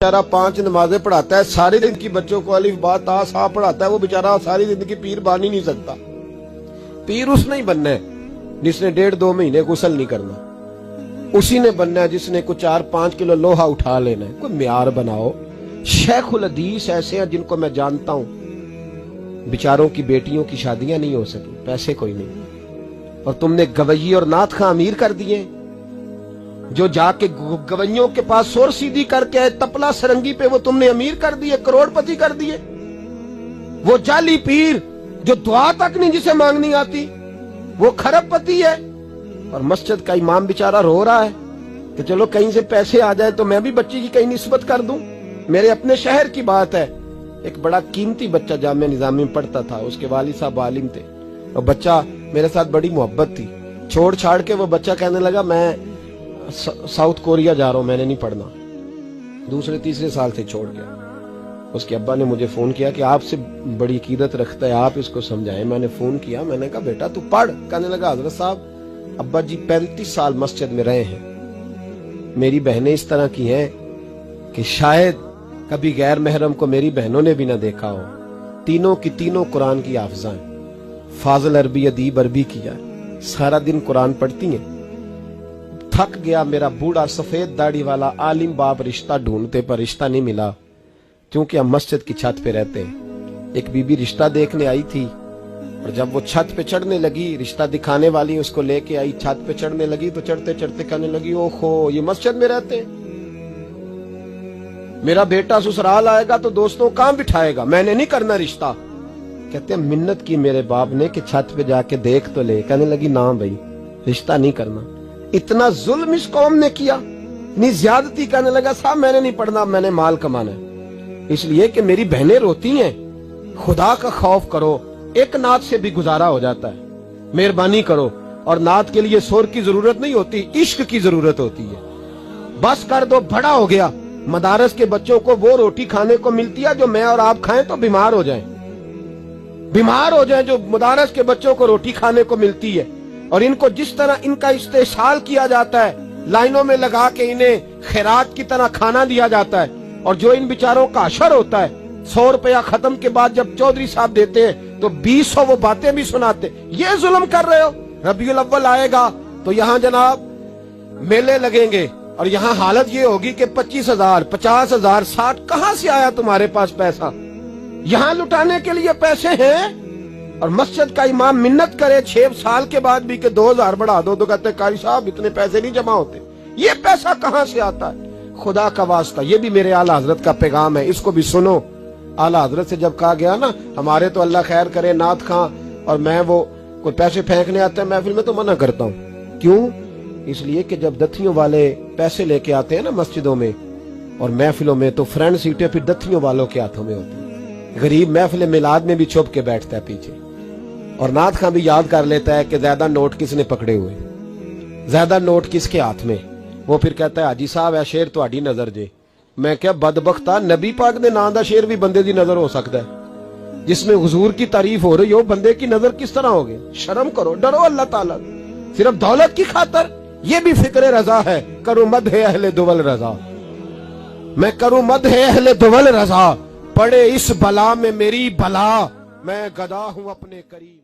बेचारा 5 नमाजें पढ़ाता है, सारे दिन की बच्चों को अलिफ बा ता सा पढ़ाता है, वो बेचारा सारी जिंदगी पीर बन ही नहीं सकता। पीर उसने ही बनना है जिसने 1.5-2 महीने गुसल नहीं करना, उसी ने बनना है जिसने कुछ 4-5 किलो लोहा उठा लेना है। कोई म्यार बनाओ। शेखुल हदीस ऐसे हैं जिनको मैं जानता हूं, बेचारों की बेटियों की शादियां नहीं हो सकी, पैसे कोई नहीं, और तुमने गवैये और नाथ खां अमीर कर दिए, जो जाके गवैयों के पास सोर सीधी करके तपला सरंगी पे वो तुमने अमीर कर दिए, करोड़पति कर दिए। वो जाली पीर जो दुआ तक नहीं जिसे मांगनी आती, वो खरबपति है। और मस्जिद का इमाम बेचारा रो रहा है कि चलो कहीं से पैसे आ जाए तो मैं भी बच्ची की कहीं निस्बत कर दूं। मेरे अपने शहर की बात है, एक बड़ा कीमती बच्चा जामिया निजामी में पढ़ता था, उसके वालिद साहब आलिम थे, और बच्चा मेरे साथ बड़ी मोहब्बत थी। छोड़ छाड़ के वो बच्चा कहने लगा मैं साउथ कोरिया जा रहा हूं, मैंने नहीं पढ़ना। 2-3 साल से छोड़ गया। उसके अब्बा ने मुझे फोन किया कि आपसे बड़ी अकीदत रखता है, आप इसको समझाएं। मैंने फोन किया, मैंने कहा बेटा तू पढ़। कहने लगा हजरत साहब अब्बा जी 35 साल मस्जिद में रहे हैं, मेरी बहनें इस तरह की हैं कि शायद कभी गैर महरम को मेरी बहनों ने भी ना देखा हो। तीनों की तीनों कुरान की हाफिज़ां, फाजिल अरबी अदीब अरबी किया, सारा दिन कुरान पढ़ती हैं। थक गया मेरा बूढ़ा सफेद दाढ़ी वाला आलिम बाप रिश्ता ढूंढते पर रिश्ता नहीं मिला, क्योंकि हम मस्जिद की छत पे रहते हैं। एक बीबी रिश्ता देखने आई थी, और जब वो छत पे चढ़ने लगी, रिश्ता दिखाने वाली उसको लेके आई, छत पे चढ़ने लगी तो चढ़ते चढ़ते कहने लगी ओहो ये मस्जिद में रहते हैं, मेरा बेटा ससुराल आएगा तो दोस्तों कहां बिठाएगा, मैंने नहीं करना रिश्ता। कहते हैं मिन्नत की मेरे बाप ने कि छत पे जाके देख तो ले। कहने लगी ना भाई रिश्ता नहीं करना। इतना जुल्म इस कौम ने किया, इतनी ज्यादती। कहने लगा साहब मैंने नहीं पढ़ना, मैंने माल कमाना है, इसलिए कि मेरी बहनें रोती हैं। खुदा का खौफ करो, एक नात से भी गुजारा हो जाता है, मेहरबानी करो। और नात के लिए शोर की जरूरत नहीं होती, इश्क की जरूरत होती है। बस कर दो, बड़ा हो गया। मदारस के बच्चों को वो रोटी खाने को मिलती है जो मैं और आप खाएं तो बीमार हो जाएं, बीमार हो जाएं, जो मदारस के बच्चों को रोटी खाने को मिलती है। और इनको जिस तरह इनका इस्तेसाल किया जाता है, लाइनों में लगा के इन्हें खैरात की तरह खाना दिया जाता है, और जो इन बेचारों का अशर होता है 100 रुपया खत्म के बाद जब चौधरी साहब देते हैं तो 200 वो बातें भी सुनाते। ये जुल्म कर रहे हो। रबीउल अव्वल आएगा तो यहाँ जनाब मेले लगेंगे, और यहाँ हालत ये होगी कि 25,000, 50,000, 60 कहां से आया तुम्हारे पास पैसा? यहाँ लुटाने के लिए पैसे हैं। और मस्जिद का इमाम मिन्नत करे 6 साल के बाद भी कि 2,000 बढ़ा दो, तो कहते कारी साहब इतने पैसे नहीं जमा होते। ये पैसा कहां से आता है? खुदा का वास्ता, ये भी मेरे आला हजरत का पैगाम है, इसको भी सुनो। आला हजरत से जब कहा गया ना, हमारे तो अल्लाह खैर करे नाथ खां और मैं वो कोई पैसे फेंकने आते हैं महफिल में तो मना करता हूँ। क्यों? इसलिए कि जब दथियों वाले पैसे लेके आते हैं ना मस्जिदों में और महफिलों में, तो फ्रंट सीटें फिर दथियों वालों के हाथों में होती है। गरीब महफिल मिलाद में भी छुप के बैठता है पीछे, और नाथ खां भी याद कर लेता है कि ज्यादा नोट किसने पकड़े हुए, ज्यादा नोट किसके हाथ में। वो फिर कहता है हाजी साहब है शेर तुहाडी नजर जे। मैं क्या बदबख्ता, नबी पाक दे नाम दा शेर भी बंदे दी नजर हो सकता है, जिसमें हुजूर की तारीफ हो रही हो, बंदे की नजर किस तरह होगी? शर्म करो, डरो अल्लाह ताला। सिर्फ दौलत की खातर ये भी फिक्र रजा है, करूं मद है अहले दुवल रजा, मैं करूं मद है अहले दुवल रजा, पड़े इस बला में मेरी बला, मैं गदा हूं अपने करीब।